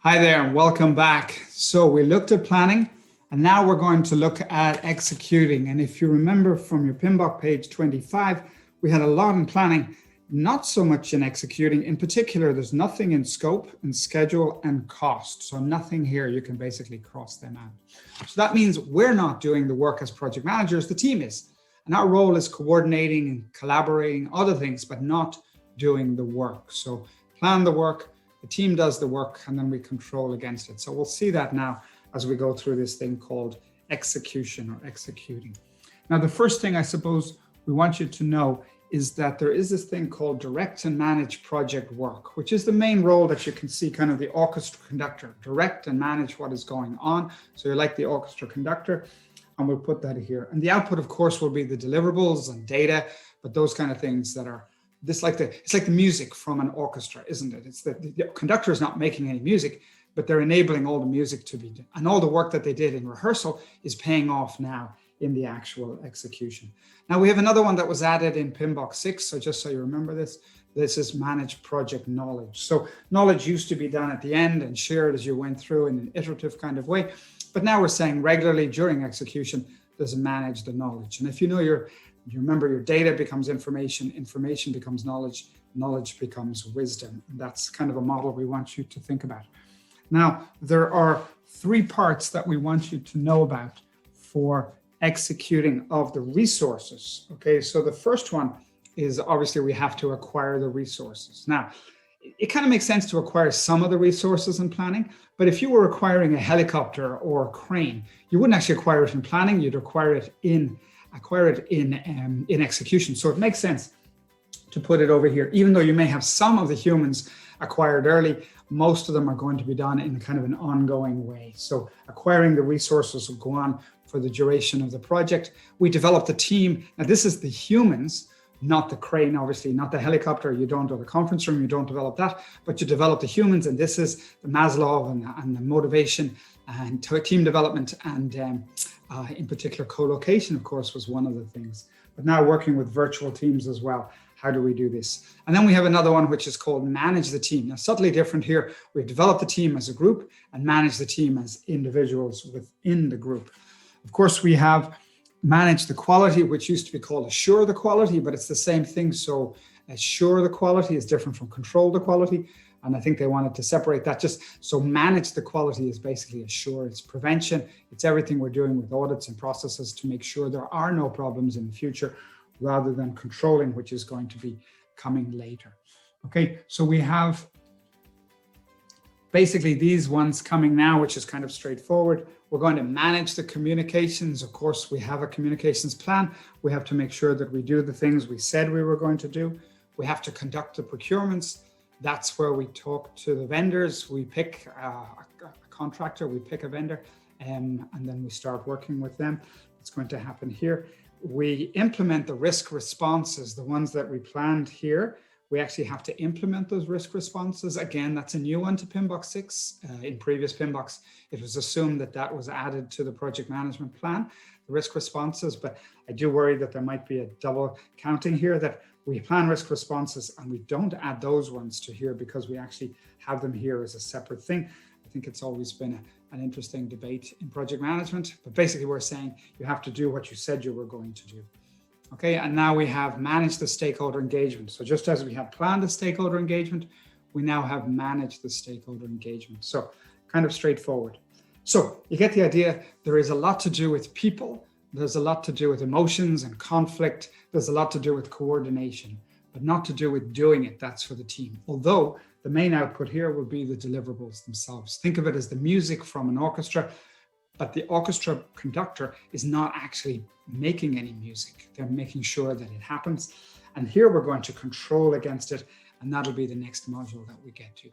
Hi there and welcome back. So we looked at planning and now we're going to look at executing. And if you remember from your PMBOK page 25, we had a lot in planning, not so much in executing. In particular, there's nothing in scope and schedule and cost. So nothing here, you can basically cross them out. So that means we're not doing the work as project managers, the team is. And our role is coordinating and collaborating other things, but not doing the work. So plan the work, the team does the work, and then we control against it. So we'll see that now as we go through this thing called execution or executing. Now, the first thing I suppose we want you to know is that there is this thing called direct and manage project work, which is the main role that you can see, kind of the orchestra conductor, direct and manage what is going on. So you're like the orchestra conductor, and we'll put that here. And the output, of course, will be the deliverables and data, but those kind of things that are it's like the music from an orchestra, isn't it? It's the conductor is not making any music, but they're enabling all the music to be done. And all the work that they did in rehearsal is paying off now in the actual execution. Now we have another one that was added in PMBOK 6. So just so you remember this is manage project knowledge. So knowledge used to be done at the end and shared as you went through in an iterative kind of way. But now we're saying regularly during execution, there's manage the knowledge. And if you know you remember your data becomes information, information becomes knowledge, knowledge becomes wisdom. And that's kind of a model we want you to think about. Now, there are 3 parts that we want you to know about for executing of the resources. Okay, so the first one is obviously we have to acquire the resources. Now, it kind of makes sense to acquire some of the resources in planning, but if you were acquiring a helicopter or a crane, you wouldn't actually acquire it in planning, you'd acquire it in execution. So it makes sense to put it over here. Even though you may have some of the humans acquired early, most of them are going to be done in kind of an ongoing way. So acquiring the resources will go on for the duration of the project. We develop the team. Now this is the humans, not the crane, obviously, not the helicopter. You don't, or the conference room, you don't develop that, but you develop the humans. And this is the Maslow and the motivation and team development and in particular, co-location, of course, was one of the things. But now working with virtual teams as well. How do we do this? And then we have another one, which is called manage the team. Now, subtly different here. We've developed the team as a group and manage the team as individuals within the group. Of course, we have manage the quality, which used to be called assure the quality, but it's the same thing. So assure the quality is different from control the quality. And I think they wanted to separate that just so manage the quality is basically assure. It's prevention. It's everything we're doing with audits and processes to make sure there are no problems in the future rather than controlling, which is going to be coming later. Okay, so we have basically these ones coming now, which is kind of straightforward. We're going to manage the communications. Of course, we have a communications plan. We have to make sure that we do the things we said we were going to do. We have to conduct the procurements. That's where we talk to the vendors. We pick a contractor, we pick a vendor, and then we start working with them. It's going to happen here. We implement the risk responses, the ones that we planned here. We actually have to implement those risk responses. Again, that's a new one to PMBOK 6. In previous PMBOKs, it was assumed that that was added to the project management plan, the risk responses, but I do worry that there might be a double counting here, that we plan risk responses and we don't add those ones to here because we actually have them here as a separate thing. I think it's always been an interesting debate in project management, but basically we're saying you have to do what you said you were going to do. Okay, and now we have managed the stakeholder engagement. So just as we have planned the stakeholder engagement, we now have managed the stakeholder engagement. So kind of straightforward. So you get the idea, there is a lot to do with people. There's a lot to do with emotions and conflict. There's a lot to do with coordination, but not to do with doing it. That's for the team. Although the main output here will be the deliverables themselves. Think of it as the music from an orchestra, but the orchestra conductor is not actually making any music. They're making sure that it happens. And here we're going to control against it. And that'll be the next module that we get to.